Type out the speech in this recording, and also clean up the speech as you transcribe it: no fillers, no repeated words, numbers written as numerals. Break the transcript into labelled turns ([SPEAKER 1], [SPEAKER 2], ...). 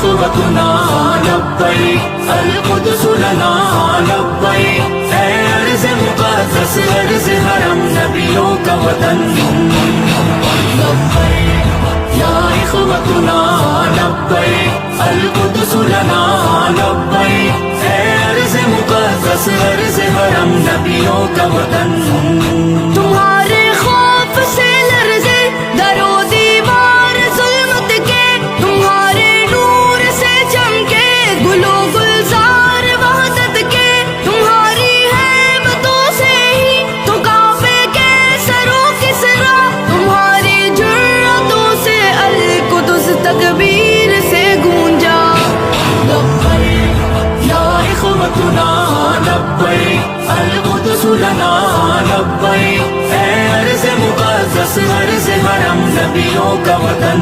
[SPEAKER 1] اخوتنا لبیک القدس لنا لبیک اے ارض مقدس ارض حرم نبیوں کا وطن لبیک یا اخوتنا لبیک القدس لنا لبیک اے ارض مقدس ارض حرم نبیوں کا وطن
[SPEAKER 2] تمہارے خوف سے لرزے در و دیوار ظلمت کے تمہارے نور سے چمکے گل و گلزار وحدت کے تمہاری ہیبتوں سے ہی تو کعبے کے سرو کسرا تمہاری جرأتوں سے القدس تکبیر سے گونجا
[SPEAKER 1] لبیک یا اخوتنا لبیک القدس لنا لبیک اے ارض مقدس ارض حرم نبیوں کا وطن